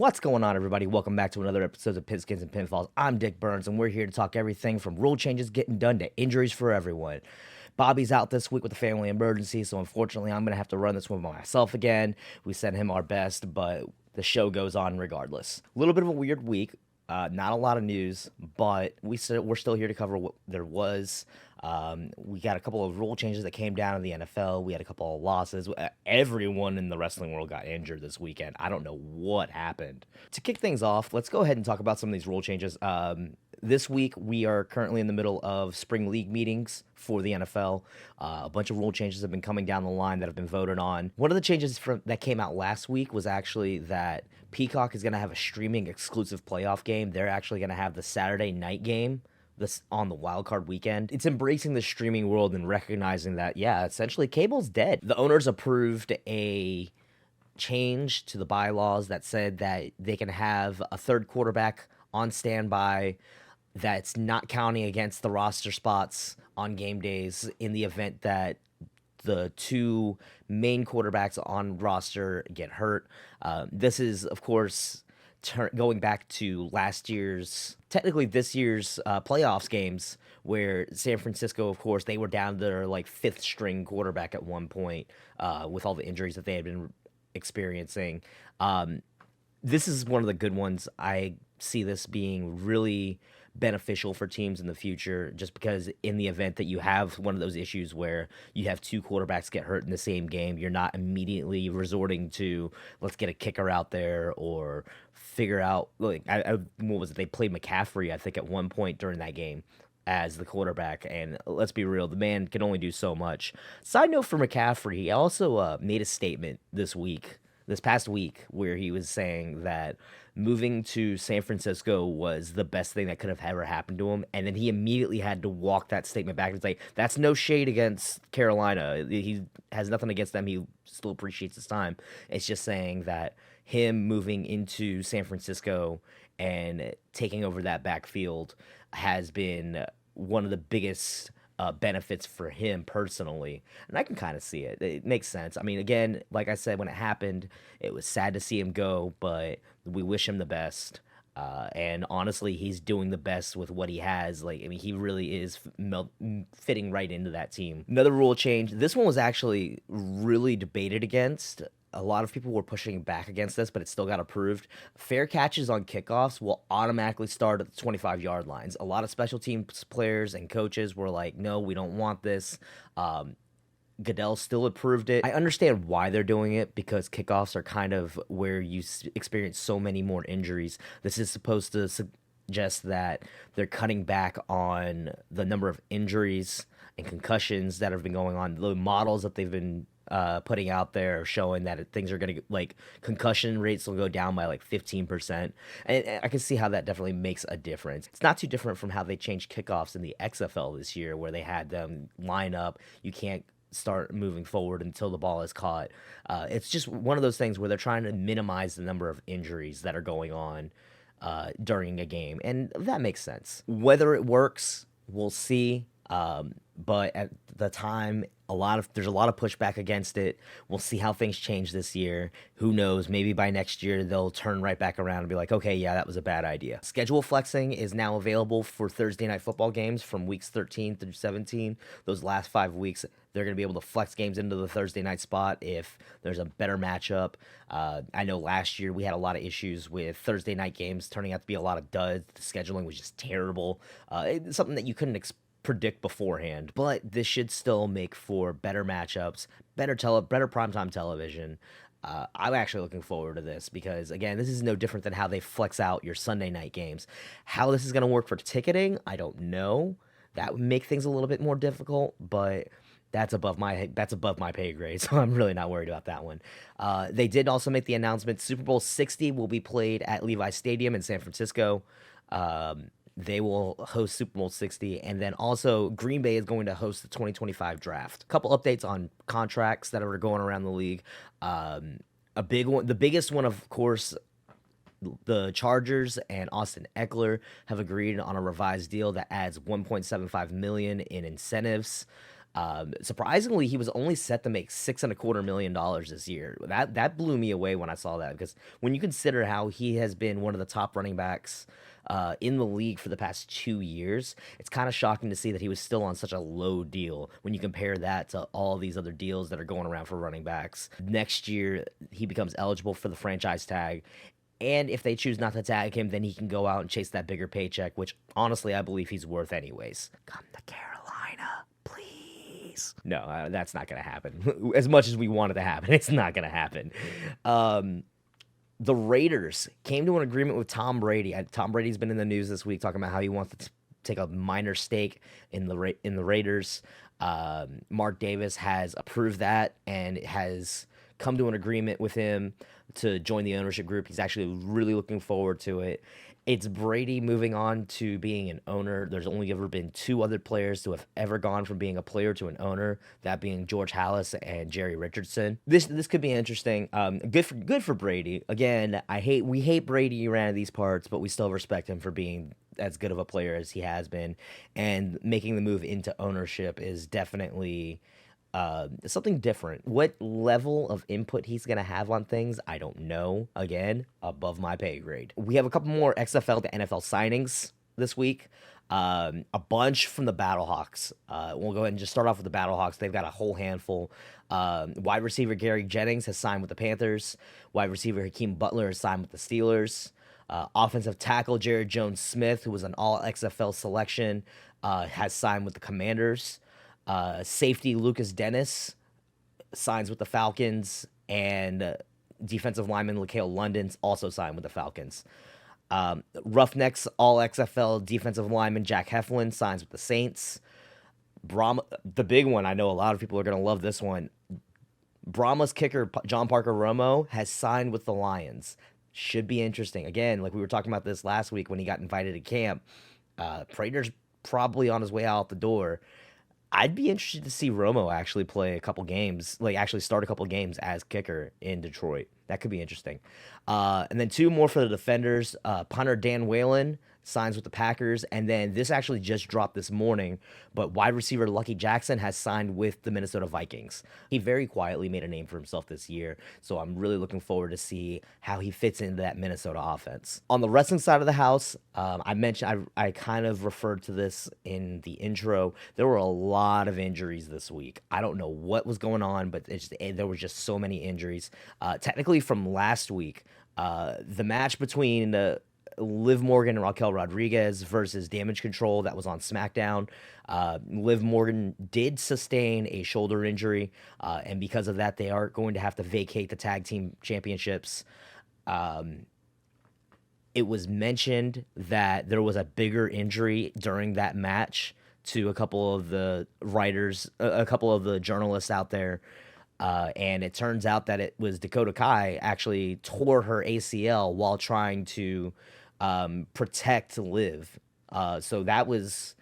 What's going on, everybody? Welcome back to another episode of Pigskins and Pinfalls. I'm Dick Burns, and we're here to talk everything from rule changes getting done to injuries for everyone. Bobby's out this week with a family emergency, so unfortunately, I'm going to have to run this one by myself again. We sent him our best, but the show goes on regardless. A little bit of a weird week. Not a lot of news, but we're still here to cover what there was. We got a couple of rule changes that came down in the NFL. We had a couple of losses. Everyone in the wrestling world got injured this weekend. I don't know what happened. To kick things off, let's go ahead and talk about some of these rule changes. This week, we are currently in the middle of spring league meetings for the NFL. A bunch of rule changes have been coming down the line that have been voted on. One of the changes that came out last week was actually that Peacock is going to have a streaming exclusive playoff game. They're actually going to have the Saturday night game on the wild card weekend. It's embracing the streaming world and recognizing that, yeah, essentially cable's dead. The owners approved a change to the bylaws that said that they can have a third quarterback on standby that's not counting against the roster spots on game days in the event that the two main quarterbacks on roster get hurt. This is, of course, going back to technically this year's playoffs games, where San Francisco, of course, they were down to their fifth string quarterback at one point with all the injuries that they had been experiencing. This is one of the good ones. I see this being really beneficial for teams in the future, just because in the event that you have one of those issues where you have two quarterbacks get hurt in the same game, you're not immediately resorting to, let's get a kicker out there or figure out, what was it? They played McCaffrey, I think, at one point during that game as the quarterback, and let's be real, the man can only do so much. Side note for McCaffrey, he also made a statement this past week, where he was saying that moving to San Francisco was the best thing that could have ever happened to him. And then he immediately had to walk that statement back and say, that's no shade against Carolina. He has nothing against them. He still appreciates his time. It's just saying that him moving into San Francisco and taking over that backfield has been one of the biggest benefits for him personally, and I can kind of see it. It makes sense. I mean, again, like I said, when it happened, it was sad to see him go, but we wish him the best. And honestly, he's doing the best with what he has. He really is fitting right into that team. Another rule change. This one was actually really debated against. A lot of people were pushing back against this, but it still got approved. Fair catches on kickoffs will automatically start at the 25-yard lines. A lot of special teams players and coaches were like, no, we don't want this. Goodell still approved it. I understand why they're doing it, because kickoffs are kind of where you experience so many more injuries. This is supposed to suggest that they're cutting back on the number of injuries and concussions that have been going on. The models that they've been putting out there showing that things are going to, concussion rates will go down by 15%. And I can see how that definitely makes a difference. It's not too different from how they changed kickoffs in the XFL this year, where they had them line up. You can't start moving forward until the ball is caught. It's just one of those things where they're trying to minimize the number of injuries that are going on during a game. And that makes sense. Whether it works, we'll see. But at the time, there's a lot of pushback against it. We'll see how things change this year. Who knows? Maybe by next year they'll turn right back around and be like, okay, yeah, that was a bad idea. Schedule flexing is now available for Thursday night football games from weeks 13 through 17. Those last 5 weeks, they're going to be able to flex games into the Thursday night spot if there's a better matchup. I know last year we had a lot of issues with Thursday night games turning out to be a lot of duds. The scheduling was just terrible. It's something that you couldn't predict beforehand, but this should still make for better matchups, better primetime television. I'm actually looking forward to this because, again, this is no different than how they flex out your Sunday night games. How this is going to work for ticketing, I don't know. That would make things a little bit more difficult, but that's above my pay grade, so I'm really not worried about that one. They did also make the announcement Super Bowl 60 will be played at Levi Stadium in San Francisco. They will host Super Bowl 60, and then also Green Bay is going to host the 2025 draft. A couple updates on contracts that are going around the league. A big one, the biggest one, of course, the Chargers and Austin Eckler have agreed on a revised deal that adds $1.75 million in incentives. Surprisingly, he was only set to make $6.25 million this year. That blew me away when I saw that, because when you consider how he has been one of the top running backs in the league for the past 2 years, it's kind of shocking to see that he was still on such a low deal when you compare that to all these other deals that are going around for running backs. Next year, he becomes eligible for the franchise tag. And if they choose not to tag him, then he can go out and chase that bigger paycheck, which honestly I believe he's worth anyways. Come to Carolina, please. No, that's not going to happen. As much as we want it to happen, it's not going to happen. The Raiders came to an agreement with Tom Brady. Tom Brady's been in the news this week talking about how he wants to take a minor stake in the Raiders. Mark Davis has approved that and has come to an agreement with him to join the ownership group. He's actually really looking forward to it. It's Brady moving on to being an owner. There's only ever been two other players to have ever gone from being a player to an owner, that being George Halas and Jerry Richardson. This could be interesting. Good for Brady. Again, we hate Brady around these parts, but we still respect him for being as good of a player as he has been, and making the move into ownership is definitely something different. What level of input he's going to have on things, I don't know. Again, above my pay grade. We have a couple more XFL to NFL signings this week. A bunch from the Battlehawks. We'll go ahead and just start off with the Battlehawks. They've got a whole handful. Wide receiver Gary Jennings has signed with the Panthers. Wide receiver Hakeem Butler has signed with the Steelers. Offensive tackle Jared Jones-Smith, who was an all-XFL selection, has signed with the Commanders. Safety Lucas Dennis signs with the Falcons, and defensive lineman LaCale London's also signed with the Falcons. Roughnecks all-XFL defensive lineman Jack Heflin signs with the Saints. The big one, I know a lot of people are going to love this one. Brahma's kicker John Parker Romo has signed with the Lions. Should be interesting. Again, like we were talking about this last week when he got invited to camp. Prater's probably on his way out the door. I'd be interested to see Romo actually play a couple games, like actually start a couple games as kicker in Detroit. That could be interesting. And then two more for the defenders. Punter Dan Whalen signs with the Packers. And then this actually just dropped this morning, but wide receiver Lucky Jackson has signed with the Minnesota Vikings. He very quietly made a name for himself this year, so I'm really looking forward to see how he fits into that Minnesota offense. On the wrestling side of the house, I kind of referred to this in the intro. There were a lot of injuries this week. I don't know what was going on, but there was just so many injuries. Technically from last week, the match between Liv Morgan and Raquel Rodriguez versus Damage Control that was on SmackDown. Liv Morgan did sustain a shoulder injury, and because of that, they are going to have to vacate the tag team championships. It was mentioned that there was a bigger injury during that match to a couple of the writers, a couple of the journalists out there. And it turns out that it was Dakota Kai actually tore her ACL while trying to protect Liv. So that was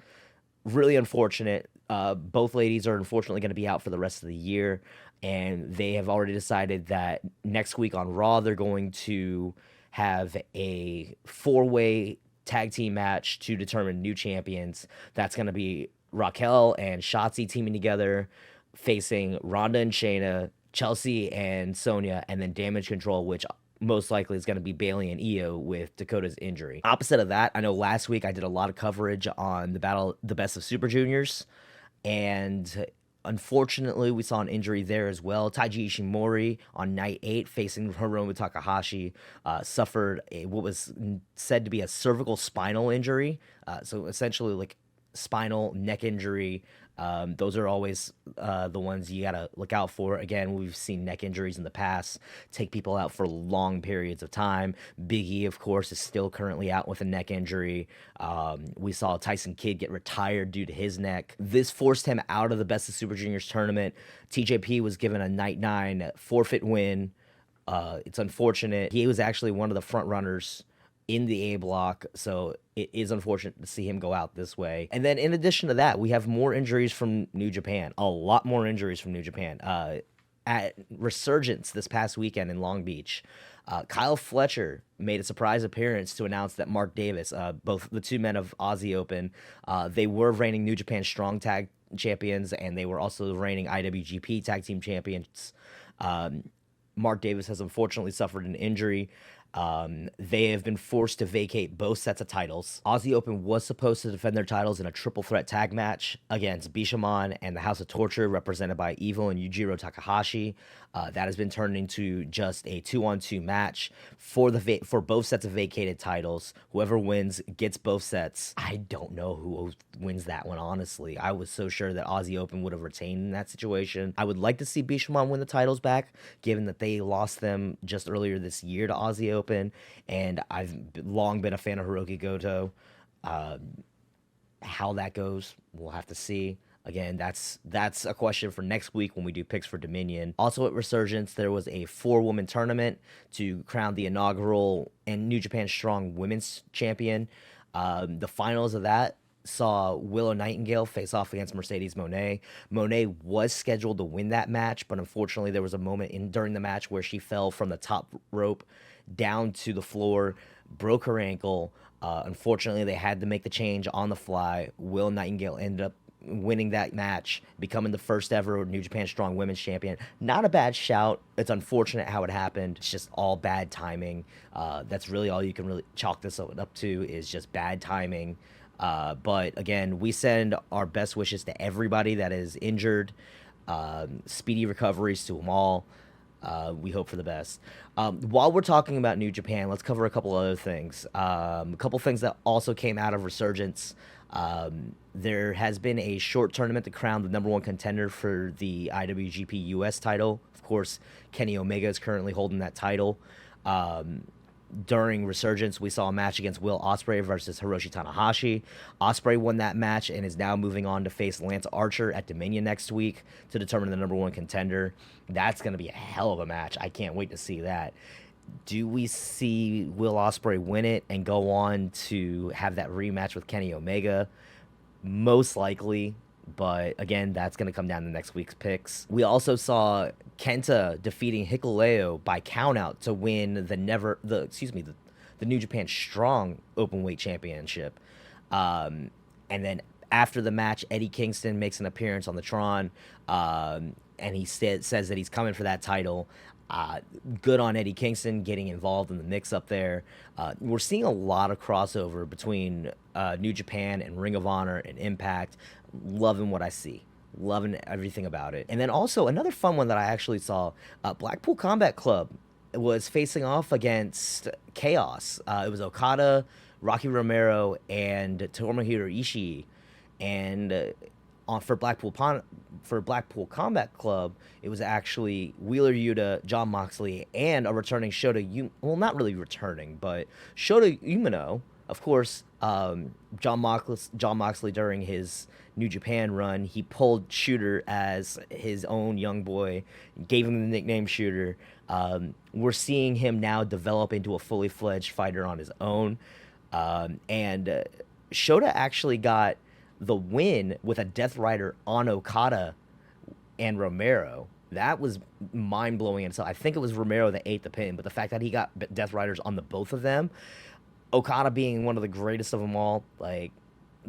really unfortunate. Both ladies are unfortunately going to be out for the rest of the year, and they have already decided that next week on Raw they're going to have a 4-way tag team match to determine new champions. That's going to be Raquel and Shotzi teaming together, facing Ronda and Shayna, Chelsea and Sonya, and then Damage Control, which most likely is going to be Bayley and Io with Dakota's injury. Opposite of that, I know last week I did a lot of coverage on the Best of Super Juniors, and unfortunately we saw an injury there as well. Taiji Ishimori on night 8 facing Hiromu Takahashi suffered what was said to be a cervical spinal injury. So essentially like spinal neck injury. Those are always the ones you gotta look out for. Again, we've seen neck injuries in the past take people out for long periods of time. Big E, of course, is still currently out with a neck injury. We saw Tyson Kidd get retired due to his neck. This forced him out of the Best of Super Juniors tournament. TJP was given a night 9 forfeit win. It's unfortunate. He was actually one of the front runners in the A block, so it is unfortunate to see him go out this way. And then in addition to that, we have more injuries from New Japan. A lot more injuries from New Japan. At Resurgence this past weekend in Long Beach, Kyle Fletcher made a surprise appearance to announce that Mark Davis, both the two men of Aussie Open, they were reigning New Japan Strong Tag champions, and they were also the reigning IWGP Tag Team champions. Mark Davis has unfortunately suffered an injury. They have been forced to vacate both sets of titles. Aussie Open was supposed to defend their titles in a triple threat tag match against Bishamon and the House of Torture, represented by Evil and Yujiro Takahashi. That has been turned into just a 2-on-2 match for both sets of vacated titles. Whoever wins gets both sets. I don't know who wins that one, honestly. I was so sure that Aussie Open would have retained in that situation. I would like to see Bishamon win the titles back, given that they lost them just earlier this year to Aussie Open, and I've long been a fan of Hiroki Goto. How that goes, we'll have to see. Again, that's a question for next week when we do picks for Dominion. Also at Resurgence, there was a 4-woman tournament to crown the inaugural and New Japan Strong Women's Champion. The finals of that saw Willow Nightingale face off against Mercedes Moné. Moné was scheduled to win that match, but unfortunately there was a moment during the match where she fell from the top rope down to the floor, broke her ankle. Unfortunately, they had to make the change on the fly. Willow Nightingale ended up winning that match, becoming the first ever New Japan Strong Women's Champion. Not a bad shout. It's unfortunate how it happened. It's just all bad timing. That's really all you can really chalk this up to, is just bad timing. But again, we send our best wishes to everybody that is injured. Speedy recoveries to them all. We hope for the best. While we're talking about New Japan, let's cover a couple other things. A couple things that also came out of Resurgence. There has been a short tournament to crown the number 1 contender for the IWGP US title. Of course, Kenny Omega is currently holding that title. During Resurgence, we saw a match against Will Ospreay versus Hiroshi Tanahashi. Ospreay won that match and is now moving on to face Lance Archer at Dominion next week to determine the number 1 contender. That's going to be a hell of a match. I can't wait to see that. Do we see Will Ospreay win it and go on to have that rematch with Kenny Omega? Most likely. But again, that's going to come down to next week's picks. We also saw Kenta defeating Hikuleo by countout to win the New Japan Strong Openweight Championship. And then after the match, Eddie Kingston makes an appearance on the Tron, and he says that he's coming for that title. Good on Eddie Kingston getting involved in the mix up there. We're seeing a lot of crossover between New Japan and Ring of Honor and Impact. Loving what I see. Loving everything about it. And then also another fun one that I actually saw, Blackpool Combat Club was facing off against Chaos. It was Okada, Rocky Romero, and Tomohiro Ishii. And for Blackpool Combat Club, it was actually Wheeler Yuta, Jon Moxley, and a returning not really returning, but Shota Umino. Of course, Jon Moxley during his New Japan run, he pulled Shooter as his own young boy, gave him the nickname Shooter. We're seeing him now develop into a fully fledged fighter on his own. And Shota actually got the win with a Death Rider on Okada and Romero. That was mind-blowing in itself. I think it was Romero that ate the pin, but the fact that he got Death Riders on the both of them, Okada being one of the greatest of them all, like,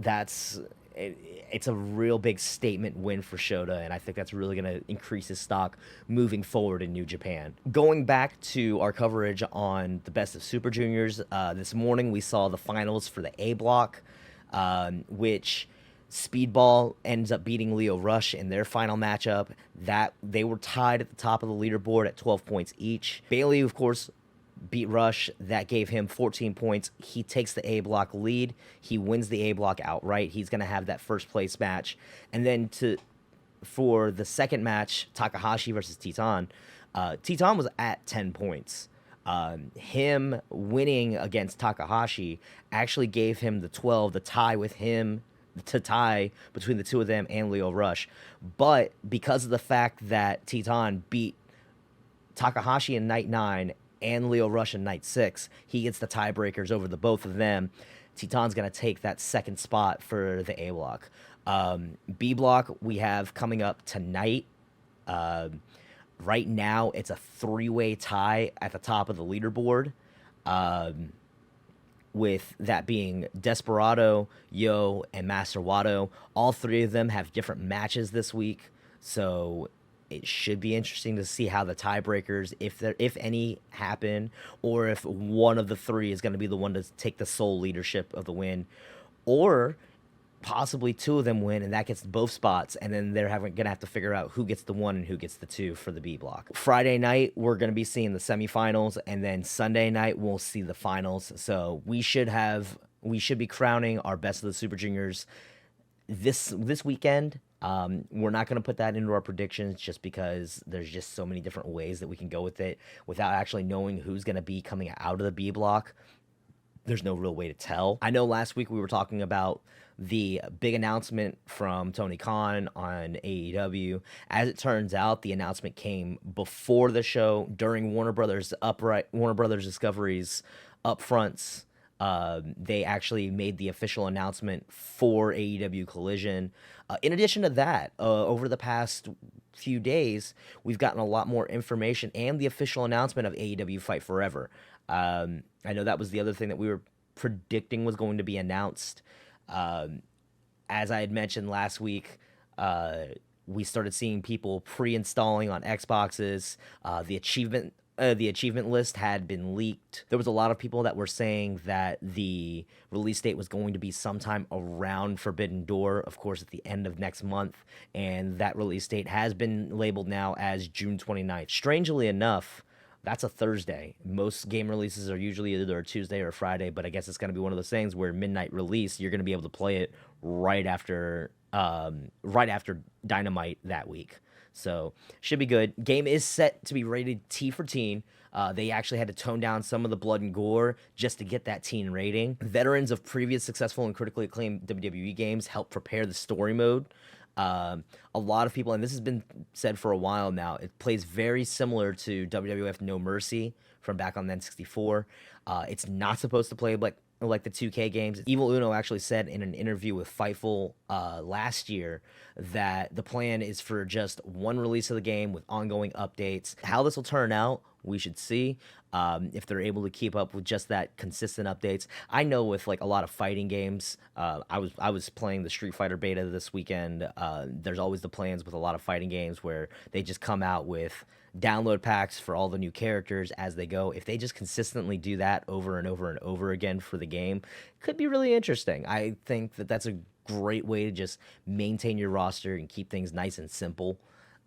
it's a real big statement win for Shota, and I think that's really going to increase his stock moving forward in New Japan. Going back to our coverage on the Best of Super Juniors, this morning we saw the finals for the A block, which Speedball ends up beating Leo Rush in their final matchup. That they were tied at the top of the leaderboard at 12 points each. Bailey, of course, beat Rush. That gave him 14 points. He takes the A block lead. He wins the A block outright. He's going to have that first place match. And then for the second match, Takahashi versus Titan, Titan was at 10 points. Him winning against Takahashi actually gave him the 12, the tie with him, to tie between the two of them and Leo Rush. But because of the fact that Titan beat Takahashi in night 9 and Leo Rush in night 6, he gets the tiebreakers over the both of them. Titan's going to take that second spot for the A block. B block we have coming up tonight. Right now, it's a 3-way tie at the top of the leaderboard. with that being Desperado, Yo, and Master Wato. All three of them have different matches this week, so it should be interesting to see how the tiebreakers, if any, happen, or if one of the three is going to be the one to take the sole leadership of the win, or possibly two of them win, and that gets both spots, and then they're gonna have to figure out who gets the one and who gets the two for the B block. Friday night, we're gonna be seeing the semifinals, and then Sunday night we'll see the finals. So we should be crowning our best of the Super Juniors this weekend. We're not going to put that into our predictions just because there's just so many different ways that we can go with it without actually knowing who's going to be coming out of the B block. There's no real way to tell. I know last week we were talking about the big announcement from Tony Khan on AEW. As it turns out, the announcement came before the show during Warner Brothers Discovery's upfronts. They actually made the official announcement for AEW Collision. In addition to that, over the past few days, we've gotten a lot more information and the official announcement of AEW Fight Forever. I know that was the other thing that we were predicting was going to be announced. As I had mentioned last week, we started seeing people pre-installing on Xboxes. The achievement list had been leaked. There was a lot of people that were saying that the release date was going to be sometime around Forbidden Door, of course, at the end of next month, and that release date has been labeled now as June 29th. Strangely enough, that's a Thursday. Most game releases are usually either a Tuesday or a Friday, but I guess it's going to be one of those things where midnight release, you're going to be able to play it right after Dynamite that week. So should be good. Game is set to be rated T for teen. They actually had to tone down some of the blood and gore just to get that teen rating. Veterans of previous successful and critically acclaimed WWE games helped prepare the story mode. A lot of people, and this has been said for a while now, it plays very similar to WWF No Mercy from back on N64. It's not supposed to play like the 2K games. Evil Uno actually said in an interview with Fightful last year that the plan is for just one release of the game with ongoing updates. How this will turn out, we should see. If they're able to keep up with just that consistent updates. I know with like a lot of fighting games, I was playing the Street Fighter beta this weekend. There's always the plans with a lot of fighting games where they just come out with download packs for all the new characters as they go. If they just consistently do that over and over and over again for the game, could be really interesting. I think that that's a great way to just maintain your roster and keep things nice and simple.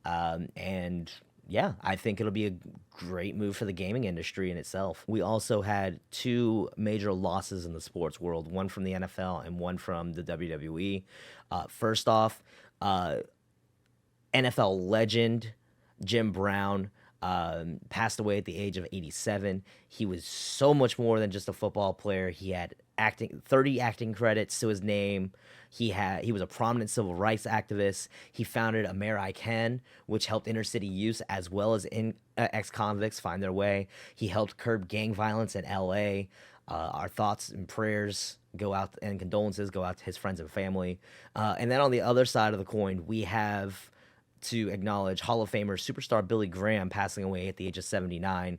And yeah, I think it'll be a great move for the gaming industry in itself. We also had two major losses in the sports world, one from the NFL and one from the WWE. First off, NFL legend Jim Brown passed away at the age of 87. He was so much more than just a football player. He had 30 acting credits to his name. He was a prominent civil rights activist. He founded Amer I Can, which helped inner city youth as well as ex-convicts find their way. He helped curb gang violence in LA. Our thoughts and prayers go out and condolences go out to his friends and family. And then on the other side of the coin, we have to acknowledge Hall of Famer superstar Billy Graham passing away at the age of 79.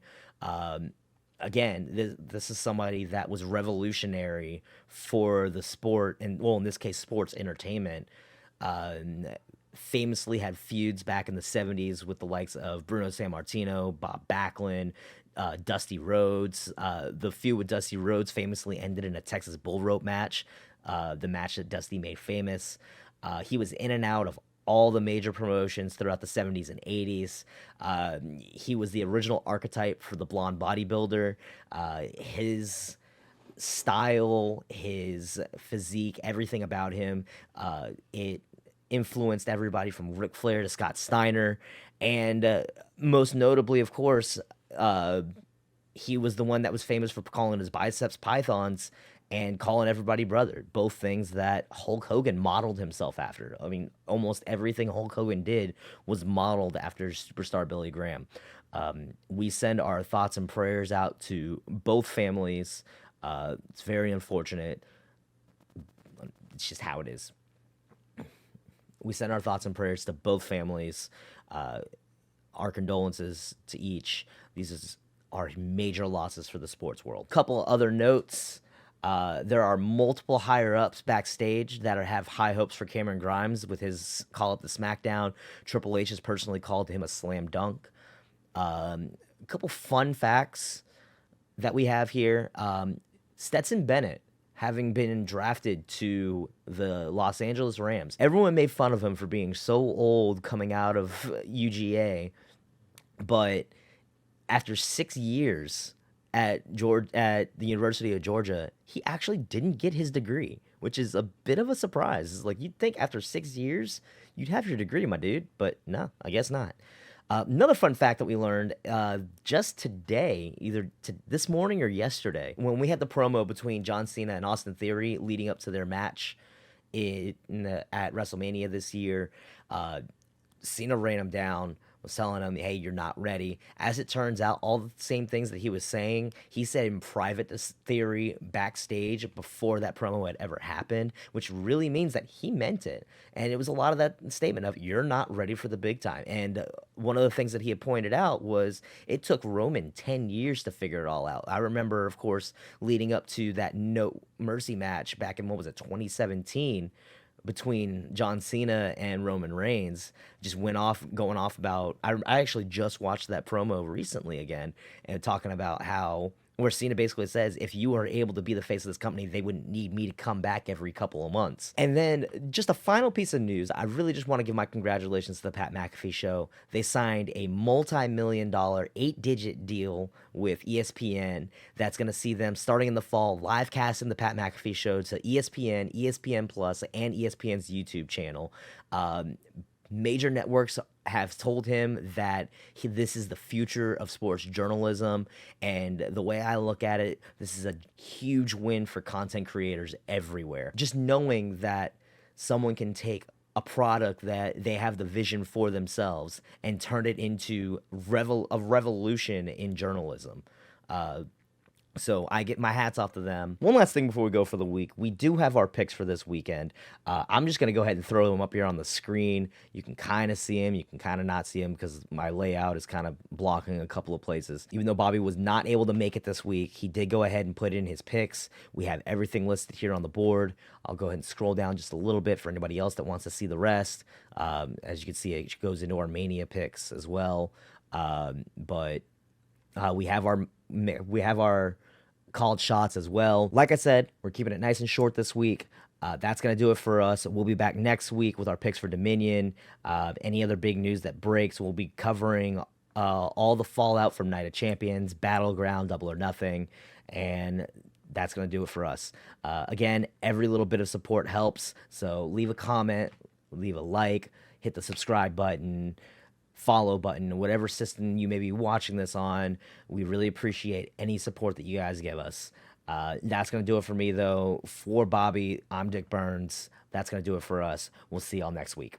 Again, this is somebody that was revolutionary for the sport, and well, in this case, sports entertainment. Famously had feuds back in the 70s with the likes of Bruno Sammartino, Bob Backlund, Dusty Rhodes. The feud with Dusty Rhodes famously ended in a Texas bull rope match, the match that Dusty made famous. He was in and out of all the major promotions throughout the 70s and 80s. He was the original archetype for the blonde bodybuilder. His style, his physique, everything about him, it influenced everybody from Ric Flair to Scott Steiner. And most notably, of course, he was the one that was famous for calling his biceps pythons and calling everybody brother, both things that Hulk Hogan modeled himself after. I mean, almost everything Hulk Hogan did was modeled after superstar Billy Graham. We send our thoughts and prayers out to both families. It's very unfortunate. It's just how it is. We send our thoughts and prayers to both families. Our condolences to each. These are major losses for the sports world. Couple other notes. There are multiple higher ups backstage that have high hopes for Cameron Grimes with his call up the SmackDown. Triple H has personally called him a slam dunk. A couple fun facts that we have here. Stetson Bennett, having been drafted to the Los Angeles Rams, everyone made fun of him for being so old coming out of UGA, but after 6 years at the University of Georgia, he actually didn't get his degree, which is a bit of a surprise. It's like you'd think after 6 years you'd have your degree, my dude, but no, I guess not. Another fun fact that we learned just today, either this morning or yesterday, when we had the promo between John Cena and Austin Theory leading up to their match at WrestleMania this year, Cena ran him down, was telling him, hey, you're not ready. As it turns out, all the same things that he was saying, he said in private to Theory backstage before that promo had ever happened, which really means that he meant it. And it was a lot of that statement of, you're not ready for the big time. And one of the things that he had pointed out was it took Roman 10 years to figure it all out. I remember, of course, leading up to that No Mercy match back in, 2017, between John Cena and Roman Reigns, just going off about. I actually just watched that promo recently again, and talking about how where Cena basically says, if you are able to be the face of this company, they wouldn't need me to come back every couple of months. And then just a final piece of news, I really just want to give my congratulations to the Pat McAfee show. They signed a multi-million-dollar 8-digit deal with ESPN that's going to see them starting in the fall live casting the Pat McAfee show to ESPN, ESPN Plus, and ESPN's YouTube channel. Major networks have told him that this is the future of sports journalism. And the way I look at it, this is a huge win for content creators everywhere. Just knowing that someone can take a product that they have the vision for themselves and turn it into a revolution in journalism. So I get my hats off to them. One last thing before we go for the week. We do have our picks for this weekend. I'm just going to go ahead and throw them up here on the screen. You can kind of see them. You can kind of not see them because my layout is kind of blocking a couple of places. Even though Bobby was not able to make it this week, he did go ahead and put in his picks. We have everything listed here on the board. I'll go ahead and scroll down just a little bit for anybody else that wants to see the rest. As you can see, it goes into our Mania picks as well. But we have our called shots as well. Like I said, we're keeping it nice and short this week. That's going to do it for us. We'll be back next week with our picks for Dominion. Any other big news that breaks, we'll be covering all the fallout from Night of Champions, Battleground, Double or Nothing, and that's going to do it for us. Again, every little bit of support helps, so leave a comment, leave a like, hit the subscribe button, follow button, whatever system you may be watching this on. We really appreciate any support that you guys give us. That's going to do it for me, though. For Bobby, I'm Dick Burns. That's going to do it for us. We'll see y'all next week.